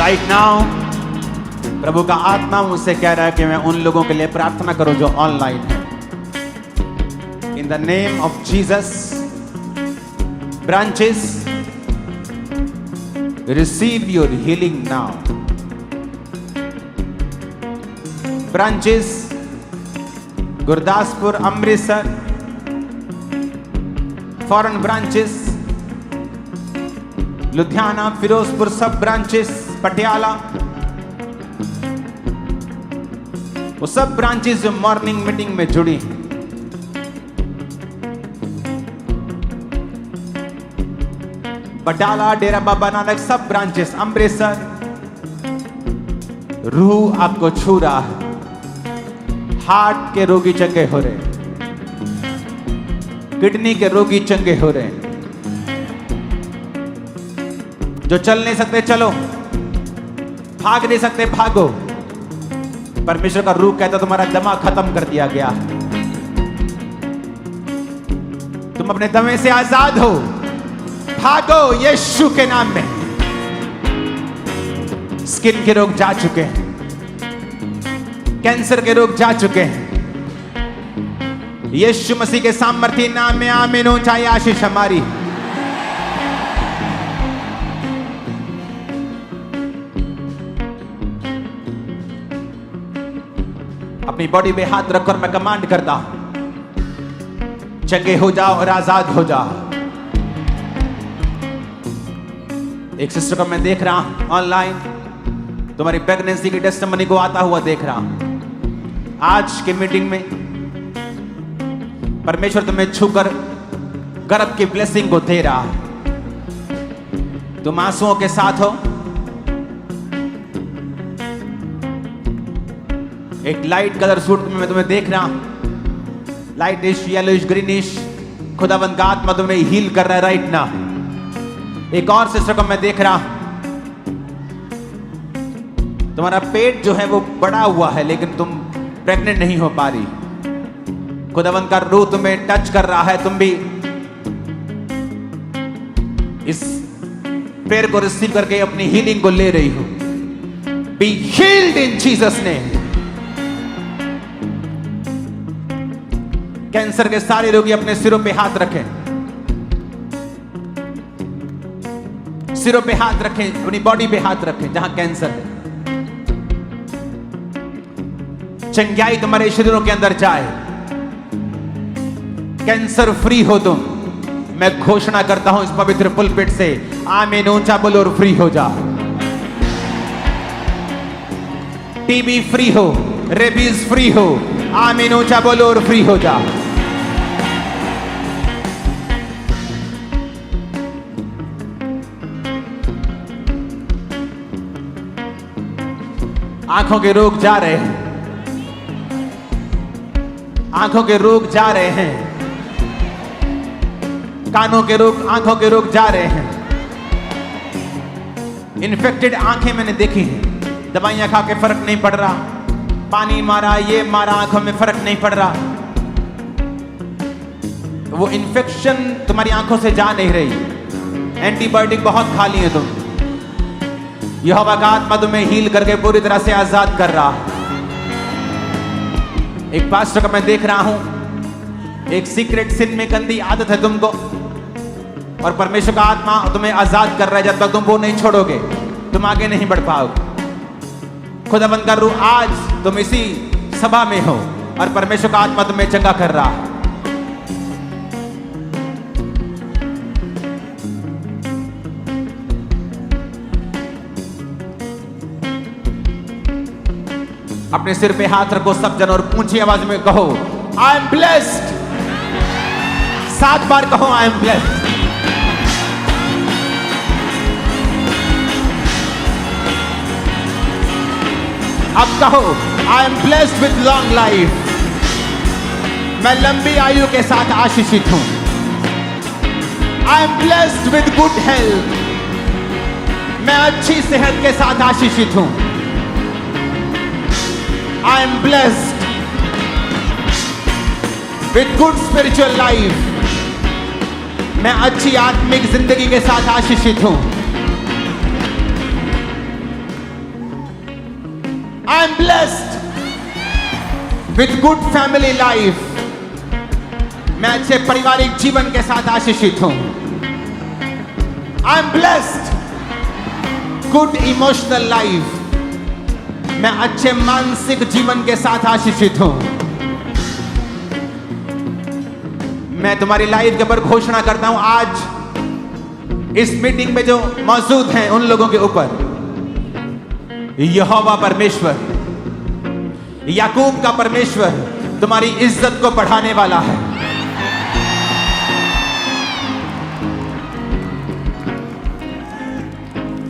Right now प्रभु का आत्मा मुझसे कह रहा है कि मैं उन लोगों के लिए प्रार्थना करूं जो ऑनलाइन है। In the name of Jesus, branches receive your healing now. Branches Gurdaspur, Amritsar, foreign branches Ludhiana, Firozpur, सब ब्रांचेस, पटियाला, वो सब ब्रांचेस जो मॉर्निंग मीटिंग में जुड़ी हैं। बटाला, डेरा बाबा नानक, सब ब्रांचेस, अमृतसर, रूह आपको छू रहा है। हार्ट के रोगी चंगे हो रहे, किडनी के रोगी चंगे हो रहे, जो चल नहीं सकते चलो, भाग नहीं सकते भागो। परमेश्वर का रूह कहता तुम्हारा दमा खत्म कर दिया गया, तुम अपने दमे से आजाद हो, भागो यीशु के नाम में। स्किन के रोग जा चुके हैं, कैंसर के रोग जा चुके हैं। यीशु मसीह के सामर्थ्य नाम में आमीन हो। चाहे आशीष हमारी। अपनी बॉडी पे हाथ रखकर मैं कमांड करता हूं, चंगे हो जाओ और आजाद हो जाओ। एक सिस्टर को मैं देख रहा हूं ऑनलाइन, तुम्हारी प्रेगनेंसी की टेस्टिमनी को आता हुआ देख रहा हूं। आज के मीटिंग में परमेश्वर तुम्हें छूकर गर्भ की ब्लेसिंग को दे रहा है। तुम आंसुओं के साथ हो। एक लाइट कलर सूट में मैं तुम्हें देख रहा हूं, लाइटिश, येलोइश, ग्रीनिश। खुदावंद का आत्मा तुम्हें हील कर रहा है राइट ना। एक और सिस्टर को मैं देख रहा हूं, तुम्हारा पेट जो है वो बड़ा हुआ है लेकिन तुम प्रेग्नेंट नहीं हो पा रही। खुदावंद का रूह तुम्हें टच कर रहा है, तुम भी इस प्रेयर को रिसीव करके अपनी हीलिंग को ले रही हो। B healed in Jesus name. Cancer के सारे रोगी अपने सिरों पे हाथ रखें, सिरों पे हाथ रखें, अपनी बॉडी पे हाथ रखें जहां कैंसर है। चंगाई तुम्हारे शरीरों के अंदर जाए, कैंसर फ्री हो तुम। मैं घोषणा करता हूं इस पवित्र पुलपिट से, आमीन। ऊंचा बोलो और फ्री हो जा। टीबी फ्री हो, रेबीज फ्री हो, आमीन। ऊंचा बोलो और फ्री हो जा। आंखों के रोग जा रहे हैं, आंखों के रोग जा रहे हैं, कानों के रोग, आंखों के रोग जा रहे हैं। इन्फेक्टेड आंखें मैंने देखी हैं, दवाइयां खा के फर्क नहीं पड़ रहा, पानी मारा, ये मारा, आंखों में फर्क नहीं पड़ रहा। वो इन्फेक्शन तुम्हारी आंखों से जा नहीं रही। एंटीबायोटिक बहुत खा लिए तुम। यहोवा का आत्मा तुम्हें हील करके पूरी तरह से आजाद कर रहा। एक पास्टर को मैं देख रहा हूं, एक सीक्रेट सिन में गंदी आदत है तुमको, और परमेश्वर का आत्मा तुम्हें आजाद कर रहा है। जब तक तुम वो नहीं छोड़ोगे तुम आगे नहीं बढ़ पाओगे। खुदावंद का रूह आज तुम इसी सभा में हो और परमेश्वर का आत्मा तुम्हें चंगा कर रहा है। अपने सिर पे हाथ रखो सब जन और ऊंची आवाज में कहो, आई एम ब्लेस्ड। 7 बार कहो, आई एम ब्लेस्ड। अब कहो, I am blessed with long life. मैं लंबी आयु के साथ आशीषित हूं। I am blessed with good health. मैं अच्छी सेहत के साथ आशीषित हूं। I am blessed with good spiritual life. मैं अच्छी आत्मिक जिंदगी के साथ आशीषित हूं। I am blessed with good family life. मैं अच्छे पारिवारिक जीवन के साथ आशीषित हूं. I am blessed. Good emotional life. मैं अच्छे मानसिक जीवन के साथ आशीषित हूं. मैं तुम्हारी लाइफ के ऊपर घोषणा करता हूं आज इस मीटिंग में जो मौजूद हैं उन लोगों के ऊपर यहोवा परमेश्वर, याकूब का परमेश्वर तुम्हारी इज्जत को बढ़ाने वाला है.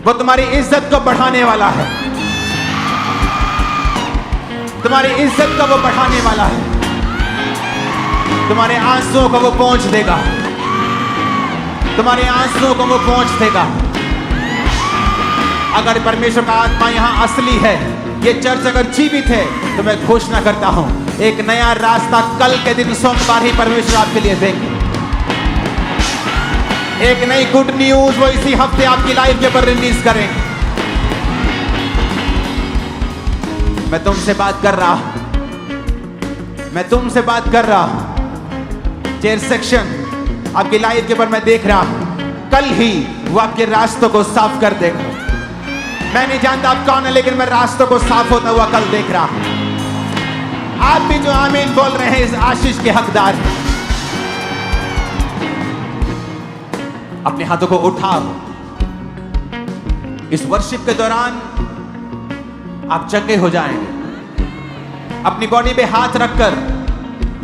वो तुम्हारी इज्जत को बढ़ाने वाला है. तुम्हारी इज्जत को वो बढ़ाने वाला है. तुम्हारे आंसुओं को वो पोंछ देगा. तुम्हारे आंसुओं को वो पोंछ देगा. अगर परमेश्वर का आत्मा यहां असली है, ये चर्च अगर जीवित है, तो मैं घोषणा करता हूं एक नया रास्ता कल के दिन सोमवार ही परमेश्वर आपके लिए देंगे. एक नई गुड न्यूज वो इसी हफ्ते आपकी लाइफ के ऊपर रिलीज करेंगे. मैं तुमसे बात कर रहा हूं. मैं तुमसे बात कर रहा हूं. चेयर सेक्शन आपकी लाइफ के ऊपर मैं देख रहा हूं. कल ही वो आपके रास्तों को साफ कर देगा. मैं नहीं जानता आप कौन है, लेकिन मैं रास्तों को साफ होता हुआ कल देख रहा हूं. आप भी जो आमीन बोल रहे हैं इस आशीष के हकदार हैं. अपने हाथों को उठाओ. इस वर्शिप के दौरान आप चंगे हो जाएंगे. अपनी बॉडी पे हाथ रखकर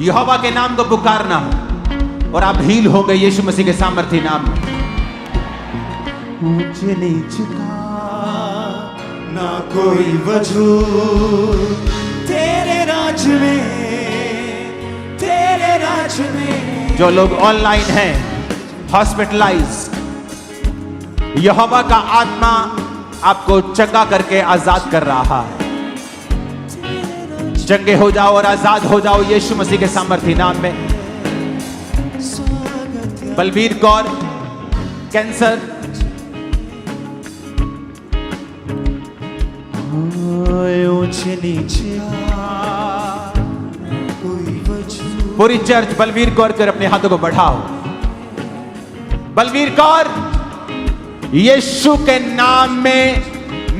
यहोवा के नाम को पुकारना और आप हील हो गए यीशु मसीह के सामर्थी नाम में. ऊंचे नीचे का ना कोई वजूद तेरे राज में, तेरे राज में. जो लोग ऑनलाइन हैं, हॉस्पिटलाइज, यहोवा का आत्मा आपको चंगा करके आजाद कर रहा है. चंगे हो जाओ और आजाद हो जाओ यीशु मसीह के सामर्थी नाम में. बलवीर कौर, कैंसर, ऊंचे नीचे कोई वजूद. पूरी चर्च बलवीर कौर कर अपने हाथों को बढ़ाओ. बलवीर कौर, यीशु के नाम में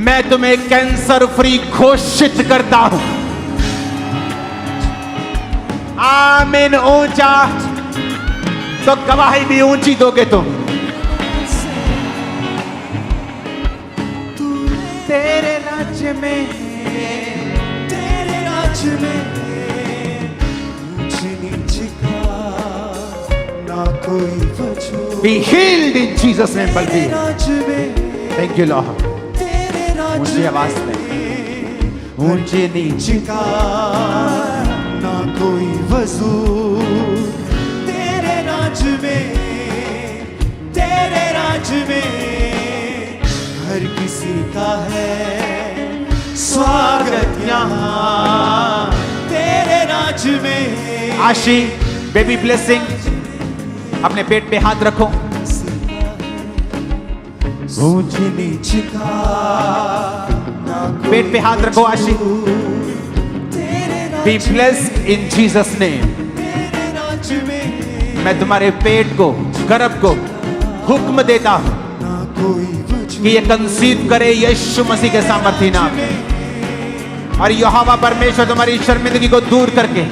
मैं तुम्हें कैंसर फ्री घोषित करता हूं. आमीन. ऊंचा तो गवाही भी ऊंची दोगे तुम. तेरे राज्य में, तेरे राज में ऊंचे नीचे का ना कोई वजूद. be healed in Jesus name. Balvir, राज में, thank you Lord. तेरे राज ऊंची आवाज में, ऊंचे नीचे का ना कोई वजूद. तेरे राज में, तेरे राज में हर किसी का है स्वागत यहाँ. तेरे राज में. आशी, बेबी ब्लेसिंग, अपने पेट पे हाथ रखो. ऊंचे नीचे का ना कोई पेट पे हाथ रखो. आशी, तेरे be blessed in Jesus name. राज में मैं तुम्हारे पेट को, गर्भ को हुक्म देता हूं ना कोई कि ये कंसीव करे यीशु मसीह के सामर्थी नाम में. और यहोवा परमेश्वर तुम्हारी शर्मिंदगी को दूर करके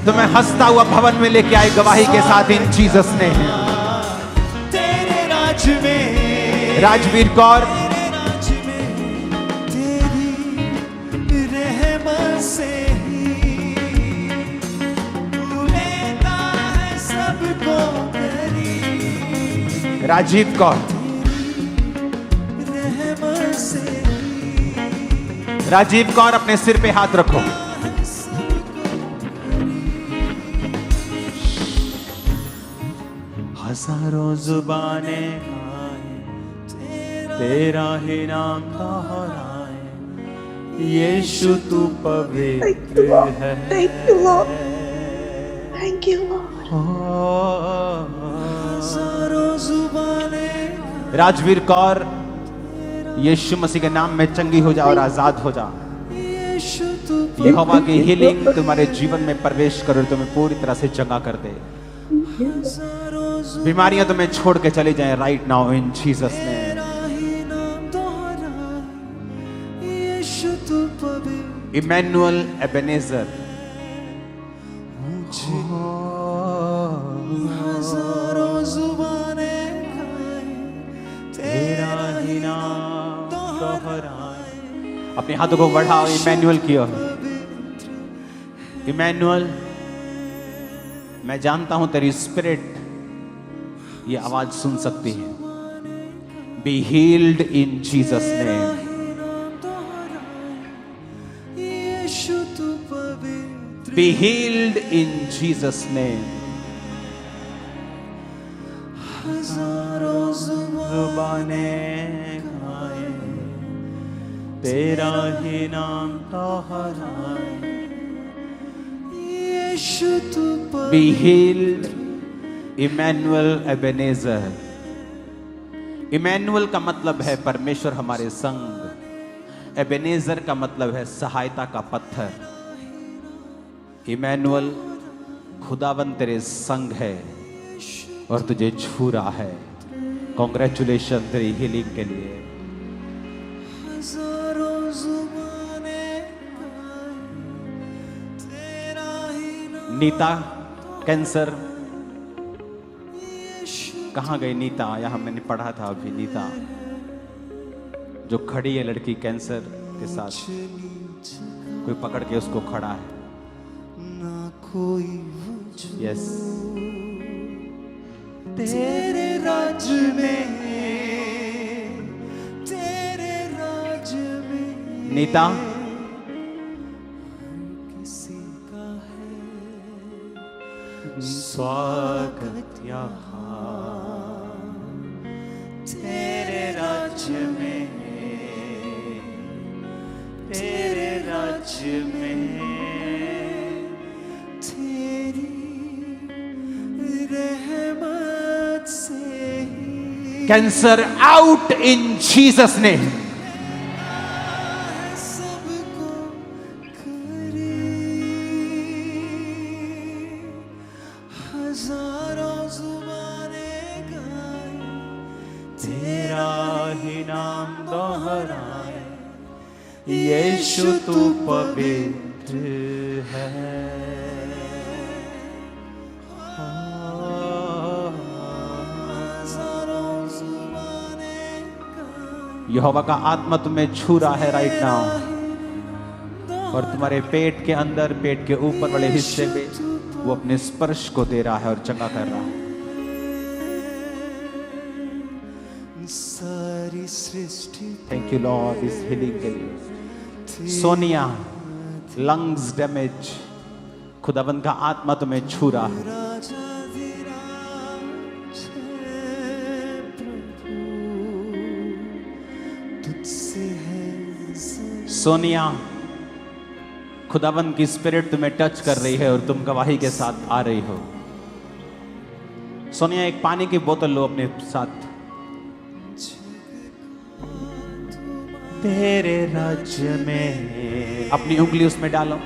तुम्हें हंसता हुआ भवन में लेके आए गवाही के साथ इन जीसस ने. तेरे राज में. राजवीर कौर, तेरी रहमत से ही तू लेता है सबको करीब. राजीव कौर, रहमत से ही राजीव कौर, अपने सिर पे हाथ रखो. हजारों जुबानें तेरा ही नाम दोहराए. यीशु तू पवित्र है. Thank you, Lord. Thank you, Lord. हजारों जुबानें. राजवीर कौर, यीशु मसीह के नाम में चंगी हो जा और आजाद हो जा. यीशु तू यहोवा की हीलिंग तुम्हारे जीवन में प्रवेश करे, तुम्हें पूरी तरह से चंगा कर दे। बीमारियां तुम्हें छोड़ के चली जाएं right now in Jesus name. Yeshu तू पवित्र इमैनुअल एबेनेजर, हजारों जुबानें गाएं तेरा ही नाम दोहराएं। अपने हाथों को बढ़ाओ इमैनुअल की ओर। इमैनुअल, मैं जानता हूं तेरी स्पिरिट ये आवाज सुन सकती है। Be healed in Jesus name. Yeshu तू पवित्र be healed in Jesus name. हजारों जुबानें गाएं तेरा ही नाम दोहराएं। यीशु तू be healed Emmanuel Ebenezer. Emmanuel का मतलब है परमेश्वर हमारे संग। एबेनेजर का मतलब है सहायता का पत्थर। इमैनुअल, खुदावन तेरे संग है और तुझे छू रहा है। कॉन्ग्रेचुलेशन तेरी हीलिंग के लिए। हजारों जुबानें गाएं तेरा ही नाम। नीता, कैंसर, यीशु कहाँ गई नीता? यहाँ मैंने पढ़ा था अभी। नीता जो खड़ी है लड़की कैंसर के साथ, कोई पकड़ के उसको खड़ा है। ना कोई वजह यस, तेरे राज में, तेरे राज में नीता किसी का है स्वागत यहाँ तेरे राज्य में, तेरे राज्य में। तेरी रहमत से ही cancer out in Jesus name. सबको करी। हजारों जुबानें गाएं तेरा ही नाम दोहराए। यीशु तू पवित्र है। हजारों जुबानें गाएं यहोवा का आत्मा तुम्हें छू रहा है राइट नाउ, और तुम्हारे पेट के अंदर, पेट के ऊपर वाले हिस्से में वो अपने स्पर्श को दे रहा है और चंगा कर रहा है। सारी सृष्टि थैंक यू लॉर्ड इस हीलिंग के लिए। सोनिया, लंग्स डैमेज, खुदाबंद का आत्मा तुम्हें छू रहा है। राजाधिराज है प्रभु, तुझसे है सोनिया, खुदाबंद की स्पिरिट तुम्हें टच कर रही है और तुम गवाही के साथ आ रही हो। सोनिया, एक पानी की बोतल लो अपने साथ। तेरे राज्य में अपनी उंगली उसमें डालो।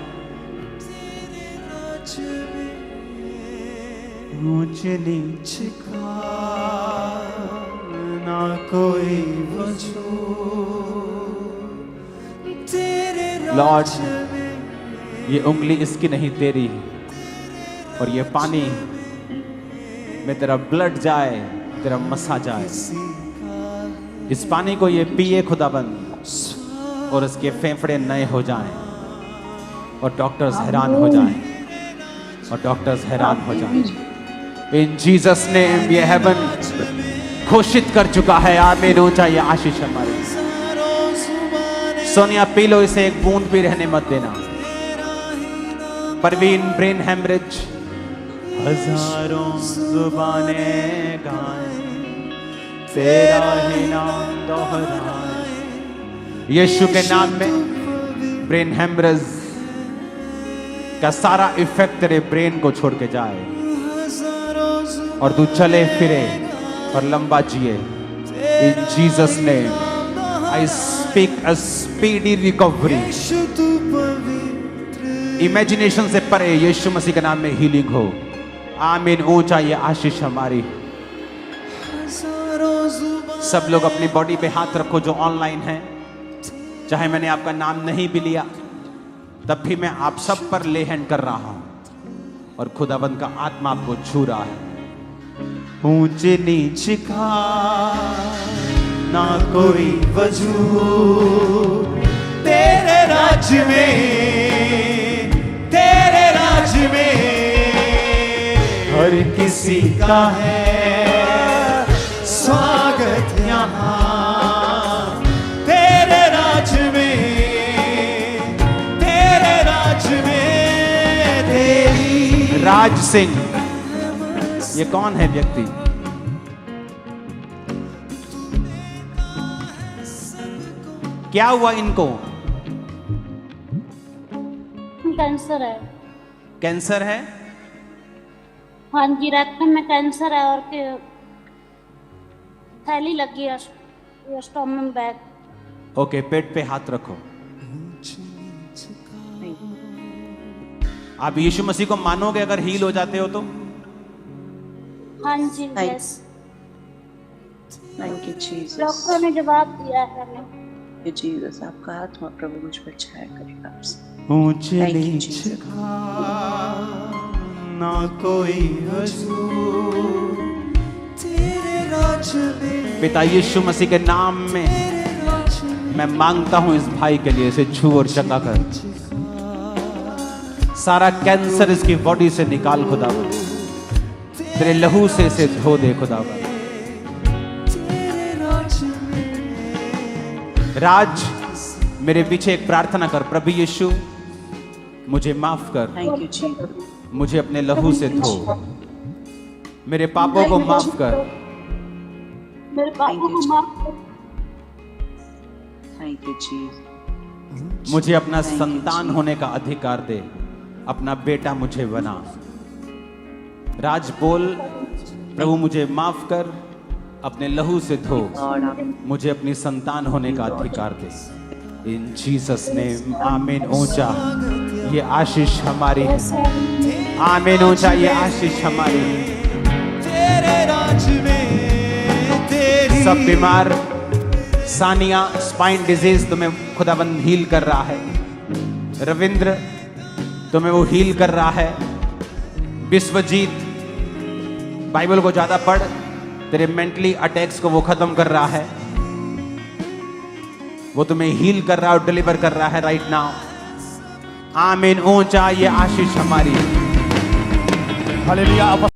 ऊंच नीच का ना कोई लॉर्ड, ये उंगली इसकी नहीं तेरी, और ये पानी में तेरा ब्लड जाए, तेरा मसा जाए। इस पानी को ये पिए खुदाबंद, और इसके फेफड़े नए हो जाएं, और डॉक्टर्स हैरान हो जाएं, और डॉक्टर्स हैरान हो जाएं। इन जीसस नेम ये हेवन घोषित कर चुका है। आमीन। ऊंचा ये आशीष हमारी। सोनिया, पी लो इसे, एक बूंद भी रहने मत देना। परवीन, ब्रेन हेमरेज, हजारों जुबानें गाएं तेरा ही नाम दोहराएं। यीशु के नाम में ब्रेन हेमरेज का सारा इफेक्ट तेरे ब्रेन को छोड़ के जाए, और तू चले फिरे और लंबा जिए इन Jesus name. I speak a speedy recovery. यीशु तू पवित्र इमेजिनेशन से परे यीशु मसीह के नाम में हीलिंग हो। आमीन। ऊंचा ये आशीष हमारी। हजारों जुबान सब लोग अपनी बॉडी पे हाथ रखो जो ऑनलाइन है। चाहे मैंने आपका नाम नहीं भी लिया तब भी मैं आप सब पर ले हैंड कर रहा हूं और खुदाबंद का आत्मा आपको छू रहा है। ऊंचे नीचे का ना कोई वजूद तेरे राज्य में हर किसी का है स्वागत यहाँ तेरे राज्य में तेरी राज सिंह, ये कौन है व्यक्ति? क्या हुआ इनको? कैंसर है। कैंसर है? हाँ जी, रक्त में कैंसर है और थैली लगी है स्टोमक बैग। ओके, पेट पे हाथ रखो। आप यीशु मसीह को मानोगे अगर हील हो जाते हो तो? हाँ जी, यस। Thank you, Jesus. डॉक्टर ने जवाब दिया है हमें। Thank you, Jesus. आपका आत्मा प्रभु मुझ पर छाया करेगा आपसे। ऊंचे Thank you, नीचे Jesus. का ना कोई वजूद तेरे राज्य में पिता यीशु मसीह के नाम में मैं मांगता हूं इस भाई के लिए, इसे छू और चंगा कर। सारा कैंसर इसकी बॉडी से निकाल खुदा, तेरे लहू से इसे धो दे खुदा। राज, मेरे पीछे एक प्रार्थना कर। प्रभु यीशु, मुझे माफ कर, Thank you, Jesus. मुझे अपने लहू से धो, मेरे पापों को माफ कर। मेरे पापों को माफ कर। Thank you, Jesus. मुझे अपना संतान होने का अधिकार दे, अपना बेटा मुझे बना। राज बोल, प्रभु मुझे माफ कर, अपने लहू से धो, Lord, आप मुझे अपनी संतान होने का अधिकार दे। इन जीसस नेम, आमीन। ऊंचा ये आशीष हमारी है। आमीन। ऊंचा ये आशीष हमारी है। तेरे राज्य में तेरी सब बीमार, सानिया स्पाइन डिजीज तुम्हें खुदाबंद हील कर रहा है। रविंद्र तुम्हें वो हील कर रहा है। विश्वजीत, बाइबल को ज्यादा पढ़, तेरे मेंटली अटैक्स को वो खत्म कर रहा है, वो तुम्हें हील कर रहा है और डिलीवर कर रहा है राइट नाउ। आमीन। ऊंचा ये आशीष हमारी है। हालेलुया।